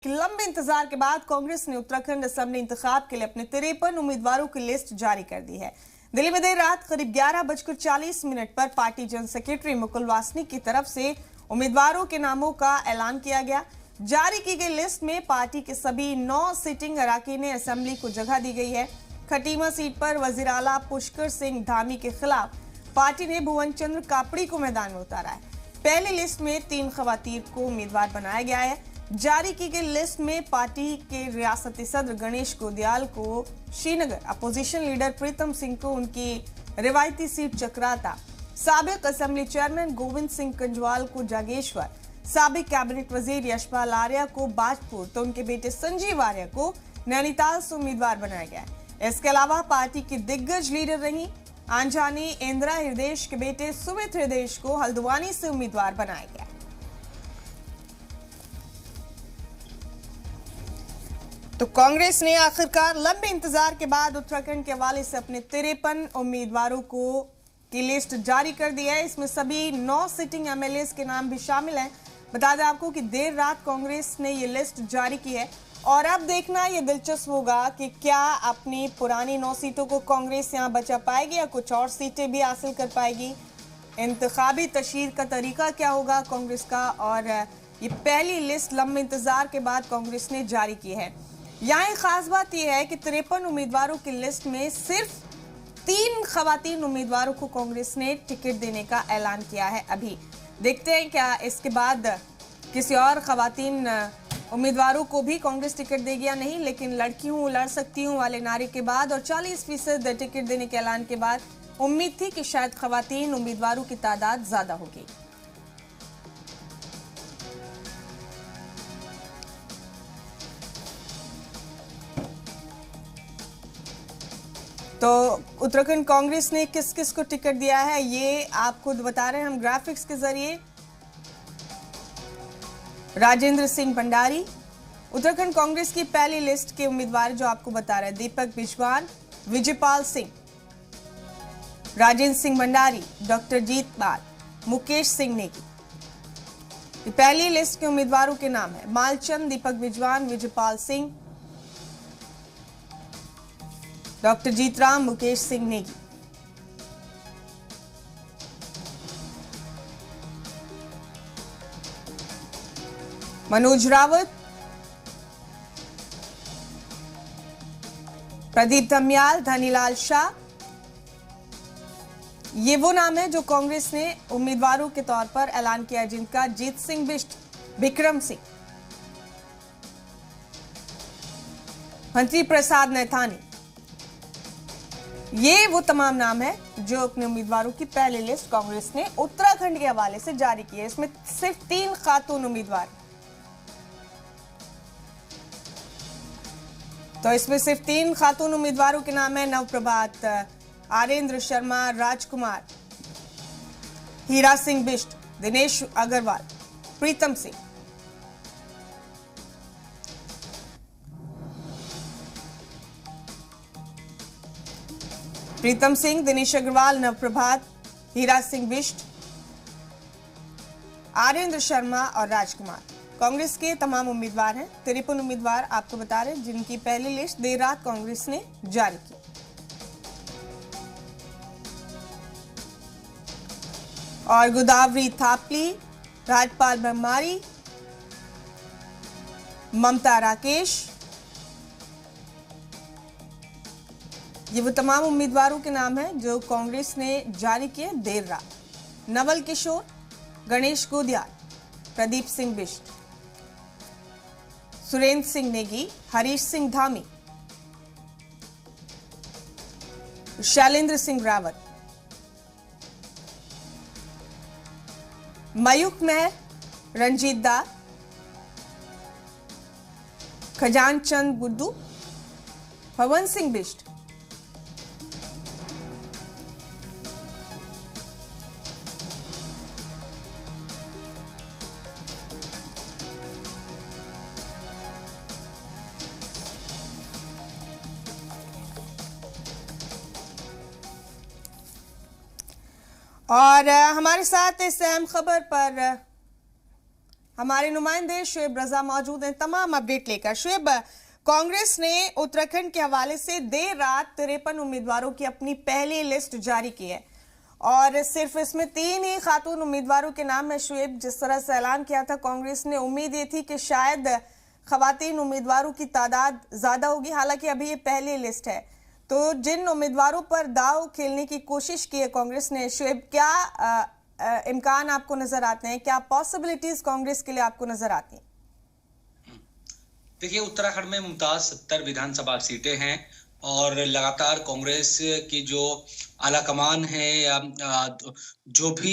लंबे इंतजार के बाद कांग्रेस ने उत्तराखंड असेंबली इंतखाब के लिए अपने 53 उम्मीदवारों की लिस्ट जारी कर दी है। दिल्ली में देर रात करीब 11:40 पर party general secretary Mukul Wasnik की तरफ से उम्मीदवारों के नामों का ऐलान किया गया। जारी की गई लिस्ट में पार्टी के सभी 9 सिटिंग अराकीन असेंबली को जगह दी गई है। खटीमा सीट पर वजीर आला पुष्कर सिंह धामी के खिलाफ पार्टी ने भुवन चंद्र कापड़ी को मैदान में उतारा है। पहली लिस्ट में 3 खवातीन को उम्मीदवार बनाया गया है। जारी की गई लिस्ट में पार्टी के रियासती सदर गणेश गोदियाल को श्रीनगर, अपोजिशन लीडर प्रीतम सिंह को उनकी रिवायती सीट चक्राता, साबिक असेंबली चेयरमैन गोविंद सिंह कंजवाल को जागेश्वर, साबिक कैबिनेट वजीर यशपाल आर्या को बाजपुर तो उनके बेटे संजीव आर्या को नैनीताल से उम्मीदवार बनाया गया है। इसके अलावा पार्टी की दिग्गज लीडर रही आंजानी इंदिरा हृदयेश के बेटे सुमित हृदयेश को हल्द्वानी से उम्मीदवार बनाया गया। तो कांग्रेस ने आखिरकार लंबे इंतजार के बाद उत्तराखंड के हवाले से अपने 53 उम्मीदवारों की लिस्ट जारी कर दी है। इसमें सभी 9 सिटिंग एमएलए के नाम भी शामिल हैं। बता दें आपको कि देर रात कांग्रेस ने ये लिस्ट जारी की है और अब देखना ये दिलचस्प होगा कि क्या अपनी पुरानी 9 सीटों को कांग्रेस यहाँ बचा पाएगी या कुछ और सीटें भी हासिल कर पाएगी। इंतखाबी तशहीर का तरीका क्या होगा कांग्रेस का, और ये पहली लिस्ट लंबे इंतजार के बाद कांग्रेस ने जारी की है। यहाँ एक खास बात यह है कि 53 उम्मीदवारों की लिस्ट में सिर्फ 3 खवातीन उम्मीदवारों को कांग्रेस ने टिकट देने का ऐलान किया है। अभी देखते हैं क्या इसके बाद किसी और खवातीन उम्मीदवारों को भी कांग्रेस टिकट देगी या नहीं। लेकिन लड़की हूँ लड़ सकती हूँ वाले नारे के बाद और 40% टिकट देने के ऐलान के बाद उम्मीद थी कि शायद खवातीन उम्मीदवारों की तादाद ज्यादा होगी। तो उत्तराखंड कांग्रेस ने किस किस को टिकट दिया है ये आपको बता रहे हैं हम ग्राफिक्स के जरिए। राजेंद्र सिंह भंडारी उत्तराखंड कांग्रेस की पहली लिस्ट के उम्मीदवार जो आपको बता रहे हैं, दीपक बिजवान, विजयपाल सिंह, राजेंद्र सिंह भंडारी, डॉक्टर जीत पाल, मुकेश सिंह नेगी। पहली लिस्ट के उम्मीदवारों के नाम है मालचंद, दीपक बिजवान, विजयपाल सिंह, डॉक्टर जीतराम, मुकेश सिंह नेगी। मनोज रावत, प्रदीप धमियाल, धनीलाल शाह, ये वो नाम है जो कांग्रेस ने उम्मीदवारों के तौर पर ऐलान किया, जिनका जीत सिंह बिष्ट, विक्रम सिंह, मंत्री प्रसाद नैथानी, ये वो तमाम नाम है जो अपने उम्मीदवारों की पहली लिस्ट कांग्रेस ने उत्तराखंड के हवाले से जारी की है। इसमें सिर्फ 3 खातून उम्मीदवार, तो इसमें सिर्फ 3 खातून उम्मीदवारों के नाम है नवप्रभात, आरेंद्र शर्मा, राजकुमार, हीरा सिंह बिष्ट, दिनेश अग्रवाल, प्रीतम सिंह। प्रीतम सिंह, दिनेश अग्रवाल, नवप्रभात, हीरा सिंह बिष्ट, आरेंद्र शर्मा और राजकुमार कांग्रेस के तमाम उम्मीदवार हैं। 53 उम्मीदवार आपको बता रहे हैं जिनकी पहली लिस्ट देर रात कांग्रेस ने जारी की। और गोदावरी थापली, राजपाल ब्रह्मारी, ममता राकेश, ये वो तमाम उम्मीदवारों के नाम हैं जो कांग्रेस ने जारी किए देर रात। नवल किशोर, गणेश गोदियाल, प्रदीप सिंह बिष्ट, सुरेंद्र सिंह नेगी, हरीश सिंह धामी, शैलेंद्र सिंह रावत, मयूख मेहर, रंजीत दार, खजान चंद गुड्डू, पवन सिंह बिष्ट, और हमारे साथ इस अहम खबर पर हमारे नुमाइंदे शुएब रजा मौजूद हैं तमाम अपडेट लेकर। शुएब, कांग्रेस ने उत्तराखंड के हवाले से देर रात 53 उम्मीदवारों की अपनी पहली लिस्ट जारी की है और सिर्फ इसमें 3 ही खातून उम्मीदवारों के नाम है। शुएब, जिस तरह से ऐलान किया था कांग्रेस ने, उम्मीद ये थी कि शायद खवातीन उम्मीदवारों की तादाद ज्यादा होगी, हालांकि अभी ये पहली लिस्ट है। तो जिन उम्मीदवारों पर दाव खेलने की कोशिश की है कांग्रेस ने, शुएब, क्या इम्कान आपको नजर आते हैं, क्या पॉसिबिलिटीज कांग्रेस के लिए आपको नजर आती हैं? देखिए, उत्तराखंड में मुमताज 70 विधानसभा सीटें हैं और लगातार कांग्रेस की जो आला कमान है या जो भी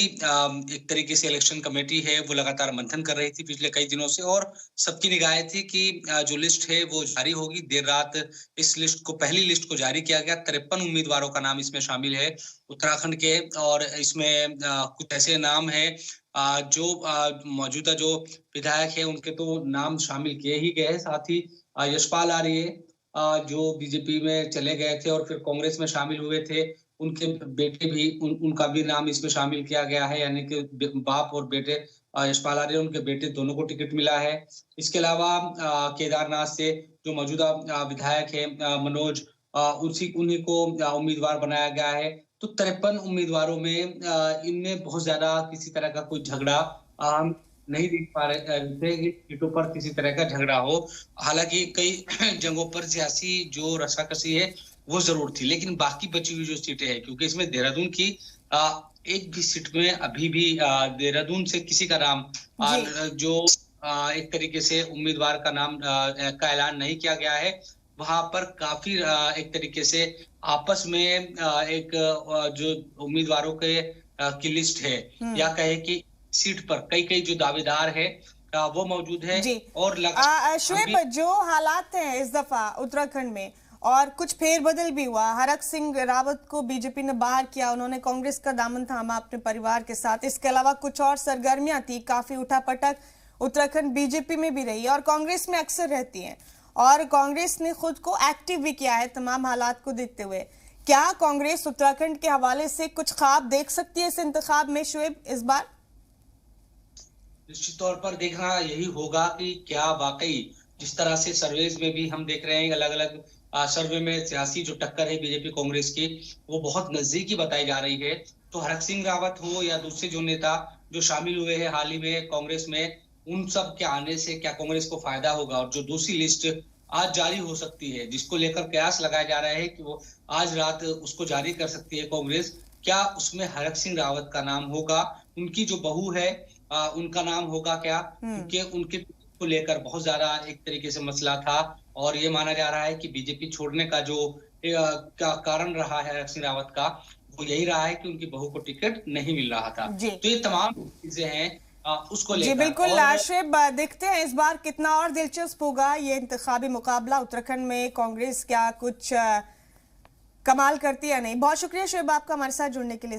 एक तरीके से इलेक्शन कमेटी है वो लगातार मंथन कर रही थी पिछले कई दिनों से और सबकी निगाहें थी कि जो लिस्ट है वो जारी होगी। देर रात इस लिस्ट को, पहली लिस्ट को जारी किया गया। 53 उम्मीदवारों का नाम इसमें शामिल है उत्तराखंड के और इसमें कुछ ऐसे नाम है जो मौजूदा जो विधायक है उनके तो नाम शामिल किए ही गए हैं। साथ ही यशपाल आर्य जो बीजेपी में चले गए थे और फिर कांग्रेस में शामिल हुए थे, उनके बेटे भी उनका भी नाम इसमें शामिल किया गया है, यानी कि बाप और बेटे यशपाल आर्य, उनके बेटे दोनों को टिकट मिला है। इसके अलावा केदारनाथ से जो मौजूदा विधायक है मनोज, उन्हीं को उम्मीदवार बनाया गया है। तो 53 उम्मीदवारों में इनमें बहुत ज्यादा किसी तरह का कोई झगड़ा नहीं देख पा रहे थे कि सीटों पर किसी तरह का झगड़ा हो। हालांकि कई जगहों पर सियासी जो रसाकसी है वो जरूर थी, लेकिन बाकी बची हुई जो सीटें हैं, क्योंकि इसमें देहरादून की एक भी सीट में अभी भी देहरादून से किसी का नाम जो एक तरीके से उम्मीदवार का नाम का ऐलान नहीं किया गया है। वहां पर काफी एक तरीके से आपस में एक जो उम्मीदवारों के की लिस्ट है या कहे कि सीट पर कई जो दावेदार है वो मौजूद है। और शुएब, जो हालात हैं इस दफा उत्तराखंड में और कुछ फेरबदल भी हुआ, हरक सिंह रावत को बीजेपी ने बाहर किया, उन्होंने कांग्रेस का दामन थामा अपने परिवार के साथ। इसके अलावा कुछ और सरगर्मियां थी, काफी उठापटक उत्तराखंड बीजेपी में भी रही और कांग्रेस में अक्सर रहती है और कांग्रेस ने खुद को एक्टिव भी किया है तमाम हालात को देखते हुए। क्या कांग्रेस उत्तराखंड के हवाले से कुछ ख्वाब देख सकती है इस इंतखाब में शुएब इस बार? निश्चित तौर पर देखना यही होगा कि क्या वाकई जिस तरह से सर्वेज में भी हम देख रहे हैं, अलग अलग सर्वे में सियासी जो टक्कर है बीजेपी कांग्रेस की वो बहुत नजदीकी बताई जा रही है। तो हरक सिंह रावत हो या दूसरे जो नेता जो शामिल हुए हैं हाल ही में कांग्रेस में, उन सब के आने से क्या कांग्रेस को फायदा होगा? और जो दूसरी लिस्ट आज जारी हो सकती है, जिसको लेकर कयास लगाए जा रहे हैं कि वो आज रात उसको जारी कर सकती है कांग्रेस, क्या उसमें हरक सिंह रावत का नाम होगा? उनकी जो बहू है उनका नाम होगा क्या? क्योंकि उनके को लेकर बहुत ज्यादा एक तरीके से मसला था और ये माना जा रहा है कि बीजेपी छोड़ने का जो कारण रहा है हरक सिंह रावत का, वो यही रहा है कि उनकी बहू को टिकट नहीं मिल रहा था। तो ये तमाम चीजें हैं उसको लेकर। जी बिल्कुल शुएब, देखते हैं इस बार कितना और दिलचस्प होगा ये इंतखाबी मुकाबला। उत्तराखंड में कांग्रेस क्या कुछ कमाल करती है या नहीं। बहुत शुक्रिया शुएब आपका हमारे साथ जुड़ने के लिए।